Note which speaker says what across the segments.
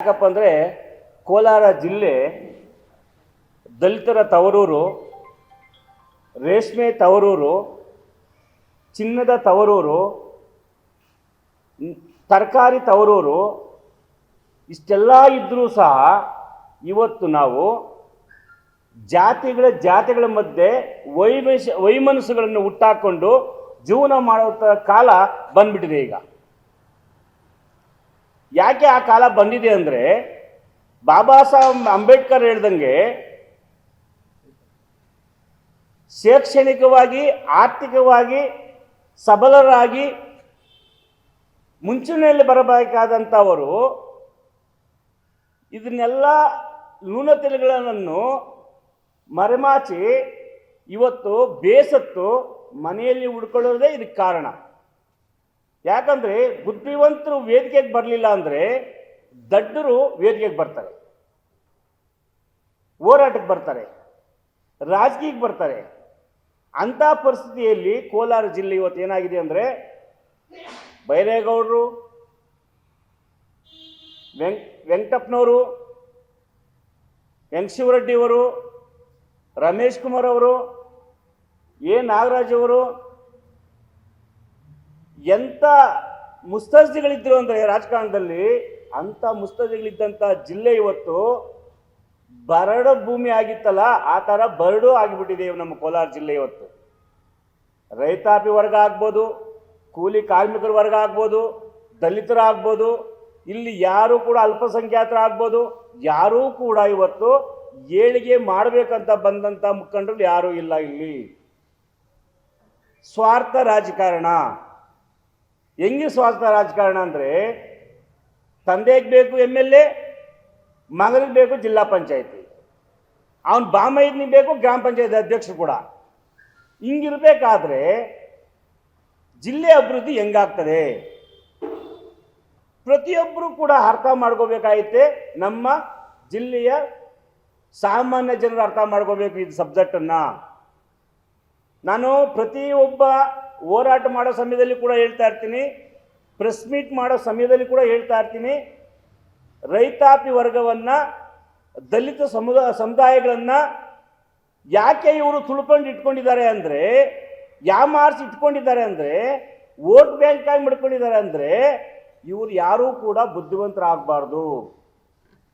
Speaker 1: ಯಾಕಪ್ಪ ಅಂದರೆ ಕೋಲಾರ ಜಿಲ್ಲೆ ದಲಿತರ ತವರೂರು, ರೇಷ್ಮೆ ತವರೂರು, ಚಿನ್ನದ ತವರೂರು, ತರಕಾರಿ ತವರೂರು, ಇಷ್ಟೆಲ್ಲ ಇದ್ದರೂ ಸಹ ಇವತ್ತು ನಾವು ಜಾತಿಗಳ ಮಧ್ಯೆ ವೈಮನಸ್ಸುಗಳನ್ನು ಹುಟ್ಟಾಕೊಂಡು ಜೀವನ ಮಾಡೋ ಕಾಲ ಬಂದ್ಬಿಟ್ಟಿದೆ. ಈಗ ಯಾಕೆ ಆ ಕಾಲ ಬಂದಿದೆ ಅಂದರೆ, ಬಾಬಾ ಸಾಹೇಬ್ ಅಂಬೇಡ್ಕರ್ ಹೇಳ್ದಂಗೆ ಶೈಕ್ಷಣಿಕವಾಗಿ ಆರ್ಥಿಕವಾಗಿ ಸಬಲರಾಗಿ ಮುಂಚೂಣಿಯಲ್ಲಿ ಬರಬೇಕಾದಂಥವರು ಇದನ್ನೆಲ್ಲ ನ್ಯೂನತೆಗಳನ್ನು ಮರೆಮಾಚಿ ಇವತ್ತು ಬೇಸತ್ತು ಮನೆಯಲ್ಲಿ ಉಳ್ಕೊಳ್ಳೋದೇ ಇದಕ್ಕೆ ಕಾರಣ. ಯಾಕಂದರೆ ಬುದ್ಧಿವಂತರು ವೇದಿಕೆಗೆ ಬರಲಿಲ್ಲ ಅಂದರೆ ದಡ್ಡರು ವೇದಿಕೆಗೆ ಬರ್ತಾರೆ, ಹೋರಾಟಕ್ಕೆ ಬರ್ತಾರೆ, ರಾಜಕೀಯಕ್ಕೆ ಬರ್ತಾರೆ. ಅಂಥ ಪರಿಸ್ಥಿತಿಯಲ್ಲಿ ಕೋಲಾರ ಜಿಲ್ಲೆ ಇವತ್ತು ಏನಾಗಿದೆ ಅಂದರೆ, ಬೈರೇಗೌಡರು, ವೆಂಕಟಪ್ಪನವರು, ಎನ್ ಶಿವರೆಡ್ಡಿಯವರು, ರಮೇಶ್ ಕುಮಾರ್ ಅವರು, ಎ ನಾಗರಾಜ್ ಅವರು ಎಂಥ ಮುಸ್ತಜ್ಜಿಗಳಿದ್ದರು ಅಂದರೆ ರಾಜಕಾರಣದಲ್ಲಿ, ಅಂಥ ಮುಸ್ತಜ್ಜಿಗಳಿದ್ದಂಥ ಜಿಲ್ಲೆ ಇವತ್ತು ಬರಡು ಭೂಮಿ ಆಗಿತ್ತಲ್ಲ, ಆ ಥರ ಬರಡು ಆಗಿಬಿಟ್ಟಿದೆ ನಮ್ಮ ಕೋಲಾರ ಜಿಲ್ಲೆ. ಇವತ್ತು ರೈತಾಪಿ ವರ್ಗ ಆಗ್ಬೋದು, ಕೂಲಿ ಕಾರ್ಮಿಕರ ವರ್ಗ ಆಗ್ಬೋದು, ದಲಿತರ ಆಗ್ಬೋದು, ಇಲ್ಲಿ ಯಾರೂ ಕೂಡ ಅಲ್ಪಸಂಖ್ಯಾತರ ಆಗ್ಬೋದು, ಯಾರೂ ಕೂಡ ಇವತ್ತು ಏಳಿಗೆ ಮಾಡಬೇಕಂತ ಬಂದಂಥ ಮುಖಂಡರು ಯಾರೂ ಇಲ್ಲ. ಇಲ್ಲಿ ಸ್ವಾರ್ಥ ರಾಜಕಾರಣ. ಹೆಂಗೆ ಸ್ವಾರ್ಥ ರಾಜಕಾರಣ ಅಂದರೆ, ತಂದೆಗೆ ಬೇಕು MLA, ಮಗನಿಗೆ ಬೇಕು ಜಿಲ್ಲಾ ಪಂಚಾಯತಿ, ಅವನ ಬಾಮೈದನಿಗೆ ಬೇಕು ಗ್ರಾಮ ಪಂಚಾಯತ್ ಅಧ್ಯಕ್ಷರು ಕೂಡ. ಹಿಂಗಿರಬೇಕಾದ್ರೆ ಜಿಲ್ಲೆ ಅಭಿವೃದ್ಧಿ ಹೆಂಗಾಗ್ತದೆ? ಪ್ರತಿಯೊಬ್ಬರು ಕೂಡ ಅರ್ಥ ಮಾಡ್ಕೋಬೇಕಾಗೈತೆ. ನಮ್ಮ ಜಿಲ್ಲೆಯ ಸಾಮಾನ್ಯ ಜನರು ಅರ್ಥ ಮಾಡ್ಕೋಬೇಕು ಇದು ಸಬ್ಜೆಕ್ಟನ್ನು. ನಾನು ಪ್ರತಿಯೊಬ್ಬ ಹೋರಾಟ ಮಾಡೋ ಸಮಯದಲ್ಲಿ ಕೂಡ ಹೇಳ್ತಾ ಇರ್ತೀನಿ, ಪ್ರೆಸ್ ಮೀಟ್ ಮಾಡೋ ಸಮಯದಲ್ಲಿ ಕೂಡ ಹೇಳ್ತಾ ಇರ್ತೀನಿ, ರೈತಾಪಿ ವರ್ಗವನ್ನು, ದಲಿತ ಸಮುದಾಯಗಳನ್ನು ಯಾಕೆ ಇವರು ತುಳ್ಕೊಂಡು ಇಟ್ಕೊಂಡಿದ್ದಾರೆ ಅಂದರೆ, ಯಾಮಾರಿಸಿ ಇಟ್ಕೊಂಡಿದ್ದಾರೆ ಅಂದರೆ, ವೋಟ್ ಬ್ಯಾಂಕ್ ಆಗಿ ಮಾಡ್ಕೊಂಡಿದ್ದಾರೆ ಅಂದರೆ, ಇವ್ರು ಯಾರೂ ಕೂಡ ಬುದ್ಧಿವಂತರಾಗಬಾರ್ದು,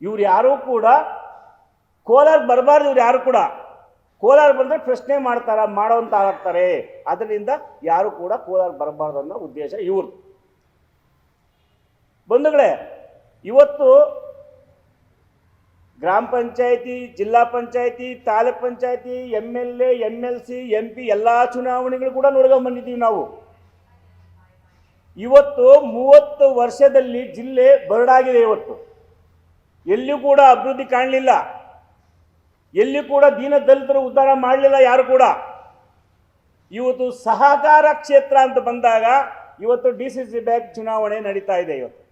Speaker 1: ಇವ್ರು ಯಾರೂ ಕೂಡ ಕೋಲಾರ ಬರಬಾರ್ದು. ಇವ್ರು ಯಾರು ಕೂಡ ಕೋಲಾರ ಬಂದರೆ ಪ್ರಶ್ನೆ ಮಾಡೋವಂತ ಆಗ್ತಾರೆ. ಅದರಿಂದ ಯಾರು ಕೂಡ ಕೋಲಾರ ಬರಬಾರ್ದು ಅನ್ನೋ ಉದ್ದೇಶ ಇವರು. ಬಂಧುಗಳೇ, ಇವತ್ತು ಗ್ರಾಮ ಪಂಚಾಯತಿ, ಜಿಲ್ಲಾ ಪಂಚಾಯತಿ, ತಾಲೂಕ್ ಪಂಚಾಯತಿ, MLA, MLC, MP ಎಲ್ಲ ಚುನಾವಣೆಗಳು ಕೂಡ ನೋಡ್ಕೊಂಡ್ಬಂದಿದ್ದೀವಿ ನಾವು. ಇವತ್ತು 30 ವರ್ಷದಲ್ಲಿ ಜಿಲ್ಲೆ ಬರಡಾಗಿದೆ. ಇವತ್ತು ಎಲ್ಲಿಯೂ ಕೂಡ ಅಭಿವೃದ್ಧಿ ಕಾಣಲಿಲ್ಲ, ಎಲ್ಲಿ ಕೂಡ ದೀನ ದಲಿತರು ಉದ್ಧಾರ ಮಾಡಲಿಲ್ಲ ಯಾರು ಕೂಡ. ಇವತ್ತು ಸಹಕಾರ ಕ್ಷೇತ್ರ ಅಂತ ಬಂದಾಗ ಇವತ್ತು DCC ಬ್ಯಾಂಕ್ ಚುನಾವಣೆ ನಡೀತಾ ಇದೆ. ಇವತ್ತು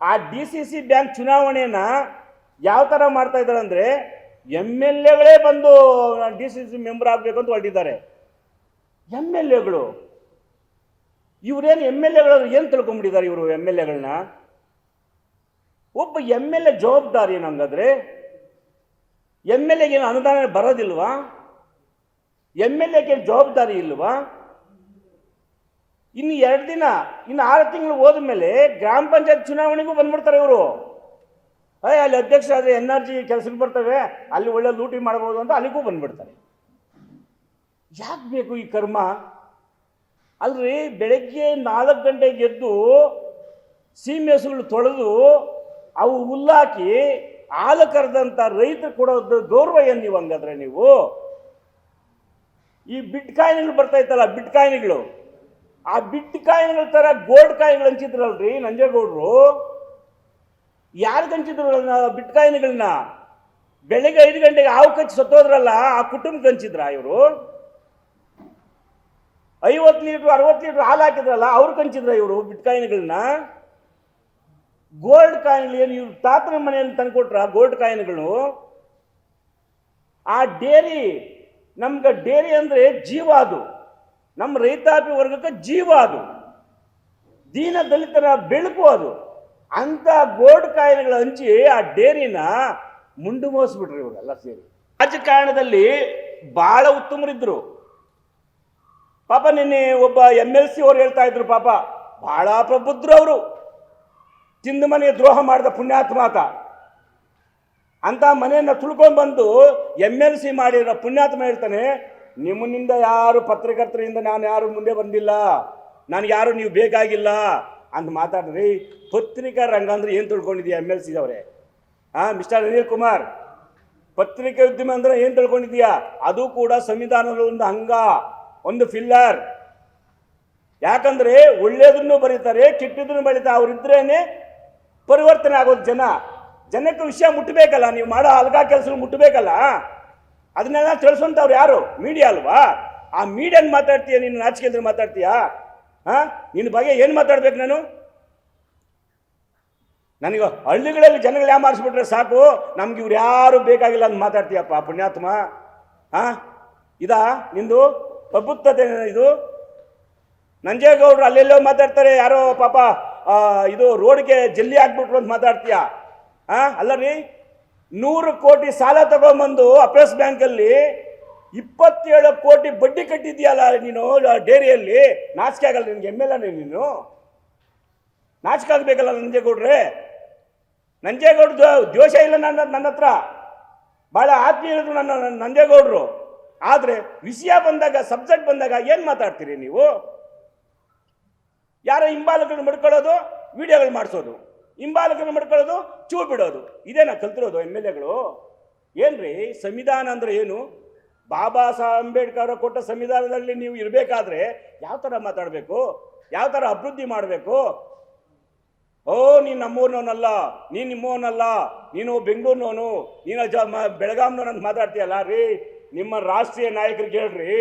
Speaker 1: ಆ DCC ಬ್ಯಾಂಕ್ ಚುನಾವಣೆನ ಯಾವ ಥರ ಮಾಡ್ತಾ ಇದ್ದಾರೆ ಅಂದರೆ, MLAಗಳೇ ಬಂದು DCC ಮೆಂಬರ್ ಆಗಬೇಕು ಅಂತ ಹೊರಟಿದ್ದಾರೆ. MLAಗಳು ಇವರೇನು MLAಗಳು ಏನು ತಿಳ್ಕೊಂಡ್ಬಿಟ್ಟಿದ್ದಾರೆ ಇವರು MLAಗಳನ್ನ? ಒಬ್ಬ MLA ಜವಾಬ್ದಾರಿ ಏನು ಹಂಗಾದ್ರೆ? MLAಗೆ ಏನು ಅನುದಾನ ಬರೋದಿಲ್ವಾ? MLAಗೆ ಜವಾಬ್ದಾರಿ ಇಲ್ವಾ? ಇನ್ನು 2 ದಿನ, ಇನ್ನು 6 ತಿಂಗಳು ಹೋದ್ಮೇಲೆ ಗ್ರಾಮ ಪಂಚಾಯತ್ ಚುನಾವಣೆಗೂ ಬಂದ್ಬಿಡ್ತಾರೆ ಇವರು. ಅಲ್ಲಿ ಅಧ್ಯಕ್ಷ ಆದರೆ NRG ಕೆಲಸಕ್ಕೆ ಬರ್ತವೆ, ಅಲ್ಲಿ ಒಳ್ಳೆ ಲೂಟಿ ಮಾಡ್ಬೋದು ಅಂತ ಅಲ್ಲಿಗೂ ಬಂದ್ಬಿಡ್ತಾರೆ. ಯಾಕೆ ಬೇಕು ಈ ಕರ್ಮ? ಅಲ್ರಿ, ಬೆಳಗ್ಗೆ 4 ಗಂಟೆಗೆ ಎದ್ದು ಸೀಮೆ ಹಸುಗಳು ತೊಳೆದು ಅವು ಹುಲ್ಲಾಕಿ ಹಾಲು ಕರೆದಂಥ ರೈತರು ಕೊಡೋದು ಗೌರವ ಏನು ನೀವು? ಹಂಗಾದ್ರೆ ನೀವು ಈ ಬಿಟ್ ಕಾಯಿನ್ಗಳು ಬರ್ತಾ ಇತ್ತಲ್ಲ, ಬಿಟ್ ಕಾಯಿನ್ಗಳು, ಆ ಬಿಟ್ ಕಾಯಿನ್ಗಳ ಥರ ಗೋಲ್ಡ್ ಕಾಯಿನ್ಗಳು ಹಂಚಿದ್ರಲ್ರಿ ನಂಜೇಗೌಡರು. ಯಾರಿಗೆ ಹಂಚಿದ್ರು ಬಿಟ್ ಕಾಯಿನ್ಗಳನ್ನ? ಬೆಳಗ್ಗೆ 5 ಗಂಟೆಗೆ ಹಾವು ಕಚ್ಚಿ ಸತ್ತೋದ್ರಲ್ಲ, ಆ ಕುಟುಂಬಕ್ಕೆ ಹಂಚಿದ್ರ ಇವರು? 50 ಲೀಟ್ರ್ 60 ಲೀಟ್ರ್ ಹಾಲು ಹಾಕಿದ್ರಲ್ಲ, ಅವ್ರಿಗೆ ಹಂಚಿದ್ರ ಇವರು ಬಿಟ್ ಕಾಯಿನ್ಗಳನ್ನ? ಗೋಲ್ಡ್ ಕಾಯಿನ್ಗಳು ಏನು ಇವ್ರು ತಾತನ ಮನೆಯಲ್ಲಿ ತಂದುಕೊಟ್ರ ಗೋಲ್ಡ್ ಕಾಯಿನ್ಗಳು? ಆ ಡೇರಿ, ನಮ್ಗೆ ಡೇರಿ ಅಂದರೆ ಜೀವ, ಅದು ನಮ್ಮ ರೈತಾಪಿ ವರ್ಗಕ್ಕೆ ಜೀವ, ಅದು ದೀನ ದಲಿತರ ಬೆಳಕು, ಅದು ಅಂತ ಗೋಲ್ಡ್ ಕಾಯಿನ್ಗಳು ಹಂಚಿ ಆ ಡೇರಿನ ಮುಂಡು ಮೋಸ್ಬಿಟ್ರು ಇವರೆಲ್ಲ ಸೇರಿ. ರಾಜಕಾರಣದಲ್ಲಿ ಬಹಳ ಉತ್ತಮರಿದ್ರು ಪಾಪ. ನಿನ್ನೆ ಒಬ್ಬ MLC ಅವ್ರು ಹೇಳ್ತಾ ಇದ್ರು ಪಾಪ, ಬಹಳ ಪ್ರಬುದ್ಧರು ಅವರು, ತಿಂದು ಮನೆಗೆ ದ್ರೋಹ ಮಾಡಿದ ಪುಣ್ಯಾತ್ಮಾತ ಅಂತ ಮನೆಯನ್ನು ತುಳ್ಕೊಂಡ್ಬಂದು MLC ಮಾಡಿರೋ ಪುಣ್ಯಾತ್ಮ ಹೇಳ್ತಾನೆ, ನಿಮ್ಮನಿಂದ ಯಾರು ಪತ್ರಕರ್ತರಿಂದ ನಾನು ಯಾರು ಮುಂದೆ ಬಂದಿಲ್ಲ, ನನಗೆ ಯಾರು ನೀವು ಬೇಕಾಗಿಲ್ಲ ಅಂತ ಮಾತಾಡಿದ್ರಿ. ಪತ್ರಿಕಾ ರಂಗ ಅಂದ್ರೆ ಏನು ತಿಳ್ಕೊಂಡಿದ್ದೀಯ MLC ಅವರೇ? ಮಿಸ್ಟರ್ ಅನಿಲ್ ಕುಮಾರ್, ಪತ್ರಿಕೆ ಉದ್ಯಮ ಅಂದ್ರೆ ಏನು ತಿಳ್ಕೊಂಡಿದ್ದೀಯಾ? ಅದು ಕೂಡ ಸಂವಿಧಾನದ ಒಂದು ಅಂಗ, ಒಂದು ಫಿಲ್ಲರ್. ಯಾಕಂದ್ರೆ ಒಳ್ಳೇದನ್ನು ಬರೀತಾರೆ, ಕೆಟ್ಟದನ್ನು ಬರೀತಾರೆ. ಅವರಿದ್ರೇನೆ ಪರಿವರ್ತನೆ ಆಗೋದು. ಜನಕ್ಕೆ ವಿಷಯ ಮುಟ್ಟಬೇಕಲ್ಲ, ನೀವು ಮಾಡೋ ಅಲ್ಗಾ ಕೆಲಸ ಮುಟ್ಟಬೇಕಲ್ಲ. ಅದನ್ನೆಲ್ಲ ತಿಳಿಸುವಂಥವ್ರು ಯಾರು? ಮೀಡಿಯಾ ಅಲ್ವಾ? ಆ ಮೀಡಿಯನ್ ಮಾತಾಡ್ತೀಯ ನೀನು, ನಾಚಿಕೆ ಮಾತಾಡ್ತೀಯಾ? ನಿನ್ನ ಬಗ್ಗೆ ಏನು ಮಾತಾಡ್ಬೇಕು ನಾನು? ನನಗೆ ಹಳ್ಳಿಗಳಲ್ಲಿ ಜನಗಳು ಯಾಮಾರಿಸ್ಬಿಟ್ರೆ ಸಾಕು, ನಮ್ಗೆ ಇವ್ರು ಯಾರು ಬೇಕಾಗಿಲ್ಲ ಅಂತ ಮಾತಾಡ್ತೀಯಪ್ಪ ಪುಣ್ಯಾತ್ಮ. ಇದಾ ನಿಂದು ಪ್ರಬುದ್ಧತೆ? ಇದು ನಂಜೇಗೌಡರು ಅಲ್ಲೆಲ್ಲೋ ಮಾತಾಡ್ತಾರೆ, ಯಾರೋ ಪಾಪ ಇದು ರೋಡ್ಗೆ ಜಲ್ಲಿ ಹಾಕ್ಬಿಟ್ರು ಅಂತ ಮಾತಾಡ್ತೀಯ? ಅಲ್ಲ ರೀ, 100 ಕೋಟಿ ಸಾಲ ತಗೊಂಬಂದು ಅಪೆಕ್ಸ್ ಬ್ಯಾಂಕಲ್ಲಿ 27 ಕೋಟಿ ಬಡ್ಡಿ ಕಟ್ಟಿದ್ಯಲ್ಲ ನೀನು ಡೇರಿಯಲ್ಲಿ. ನಾಚಿಕೆ ಆಗಲ್ಲ ನಿನಗೆ? MLA ನೀನು ನಾಚಿಕೆ ಆಗಬೇಕಲ್ಲ ನಂಜೇಗೌಡ್ರೆ? ನಂಜೇಗೌಡ ದ್ವೇಷ ಇಲ್ಲ ನನ್ನ ಹತ್ರ, ಭಾಳ ಆತ್ಮೀಯರು ನನ್ನ ನಂಜೇಗೌಡರು. ಆದರೆ ವಿಷಯ ಬಂದಾಗ, ಸಬ್ಜೆಕ್ಟ್ ಬಂದಾಗ ಏನು ಮಾತಾಡ್ತೀರಿ ನೀವು? ಯಾರೋ ಹಿಂಬಾಲಕರನ್ನು ಮಡ್ಕೊಳ್ಳೋದು, ವಿಡಿಯೋಗಳು ಮಾಡಿಸೋದು, ಹಿಂಬಾಲಕರನ್ನು ಮಡ್ಕೊಳ್ಳೋದು, ಚೂ ಬಿಡೋದು, ಇದೇನಾ ಕಲ್ತಿರೋದು MLAಗಳು? ಏನ್ರಿ ಸಂವಿಧಾನ ಅಂದ್ರೆ ಏನು? ಬಾಬಾ ಸಾಹೇಬ್ ಅಂಬೇಡ್ಕರ್ ಕೊಟ್ಟ ಸಂವಿಧಾನದಲ್ಲಿ ನೀವು ಇರಬೇಕಾದ್ರೆ ಯಾವ ಥರ ಮಾತಾಡಬೇಕು, ಯಾವ ಥರ ಅಭಿವೃದ್ಧಿ ಮಾಡಬೇಕು? ನೀನು ನಮ್ಮೂರಿನವನಲ್ಲ, ನೀನು ನಿಮ್ಮವನಲ್ಲ, ನೀನು ಬೆಂಗಳೂರಿನವನು, ನೀನು ಬೆಳಗಾಂನವನು ಅಂತ ಮಾತಾಡ್ತೀಯಲ್ಲ ರೀ. ನಿಮ್ಮ ರಾಷ್ಟ್ರೀಯ ನಾಯಕರಿಗೆ ಹೇಳ್ರಿ,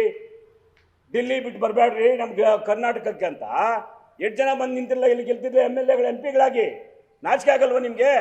Speaker 1: ದಿಲ್ಲಿ ಬಿಟ್ಟು ಬರಬೇಡ್ರಿ ನಮ್ಗೆ ಕರ್ನಾಟಕಕ್ಕೆ ಅಂತ. 8 ಜನ ಬಂದು ನಿಂತಿಲ್ಲ ಇಲ್ಲಿ ಗೆಲ್ತಿದ್ರೆ MLAಗಳು, MP ಗಳಾಗಿ. ನಾಚಿಕೆ ಆಗಲ್ವ ನಿಮಗೆ?